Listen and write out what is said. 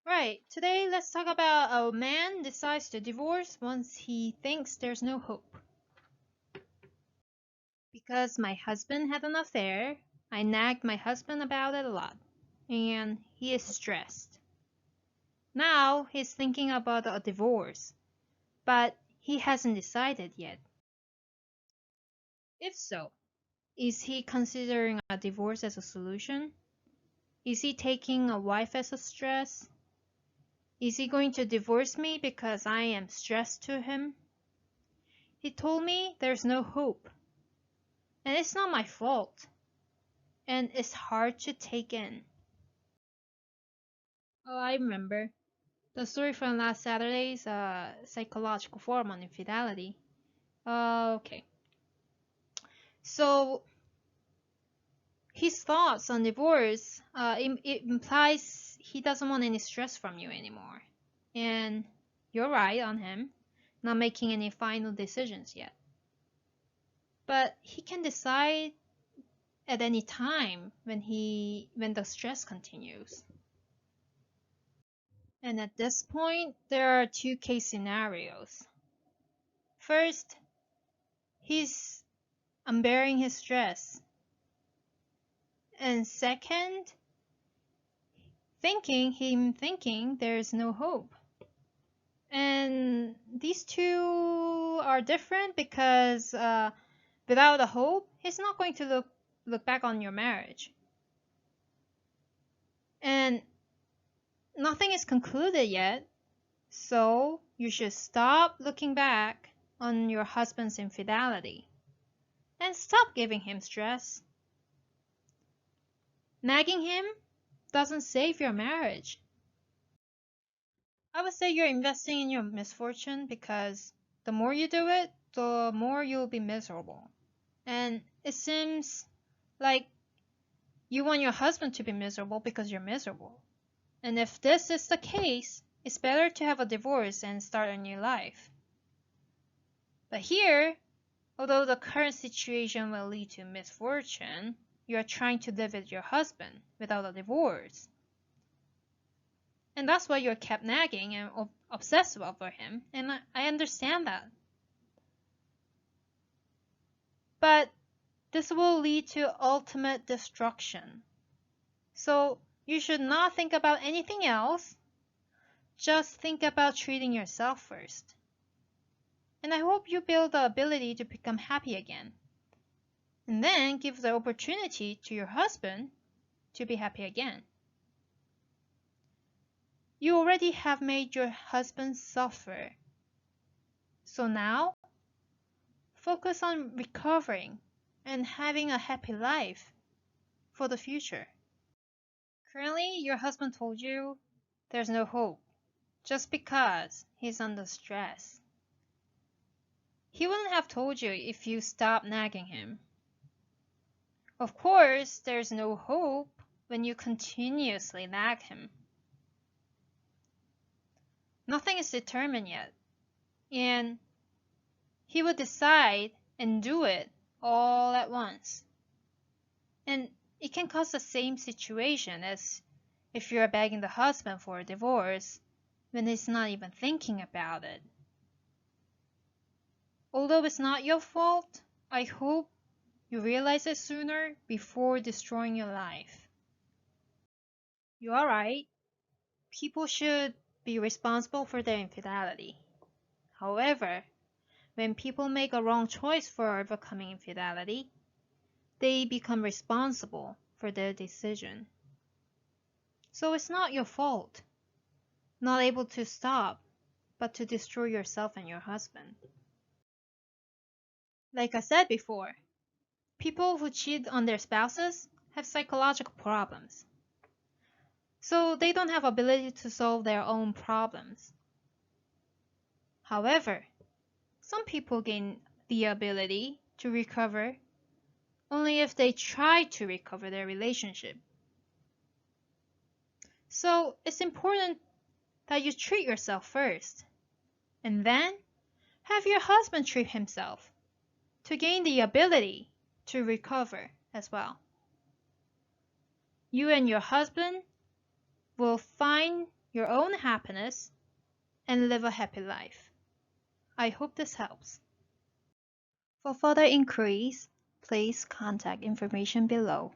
Right, today let's talk about a man decides to divorce once he thinks there's no hope. Because my husband had an affair, I nagged my husband about it a lot, and he is stressed. Now he's thinking about a divorce, but he hasn't decided yet. If so, is he considering a divorce as a solution? Is he taking a wife as a stress? Is he going to divorce me because I am stressed to him? He told me there's no hope. And it's not my fault. And it's hard to take in. Oh, I remember. The story from last Saturday's psychological form on infidelity. Okay. So, his thoughts on divorce, it implies he doesn't want any stress from you anymore. And you're right on him, not making any final decisions yet. But he can decide at any time when the stress continues. And at this point, there are two case scenarios. First, he's unbearing his stress. And second, thinking there's no hope. And these two are different because without a hope, he's not going to look back on your marriage. And nothing is concluded yet, so you should stop looking back on your husband's infidelity and stop giving him stress. Nagging him doesn't save your marriage. I would say you're investing in your misfortune because the more you do it, the more you'll be miserable. And it seems like you want your husband to be miserable because you're miserable. And if this is the case, it's better to have a divorce and start a new life. But here, although the current situation will lead to misfortune, you are trying to live with your husband without a divorce. And that's why you're kept nagging and obsessive over him, and I understand that. But this will lead to ultimate destruction. So you should not think about anything else. Just think about treating yourself first. And I hope you build the ability to become happy again. And then give the opportunity to your husband to be happy again. You already have made your husband suffer. So now, focus on recovering and having a happy life for the future. Currently, your husband told you there's no hope just because he's under stress. He wouldn't have told you if you stopped nagging him. Of course, there's no hope when you continuously nag him. Nothing is determined yet, and he will decide and do it all at once. And it can cause the same situation as if you're begging the husband for a divorce when he's not even thinking about it. Although it's not your fault, I hope you realize it sooner before destroying your life. You are right. People should be responsible for their infidelity. However, when people make a wrong choice for overcoming infidelity, they become responsible for their decision. So it's not your fault, not able to stop, but to destroy yourself and your husband. Like I said before, people who cheat on their spouses have psychological problems. So they don't have ability to solve their own problems. However, some people gain the ability to recover only if they try to recover their relationship. So it's important that you treat yourself first, and then have your husband treat himself to gain the ability to recover as well. You and your husband will find your own happiness, and live a happy life. I hope this helps. For further inquiries, please contact information below.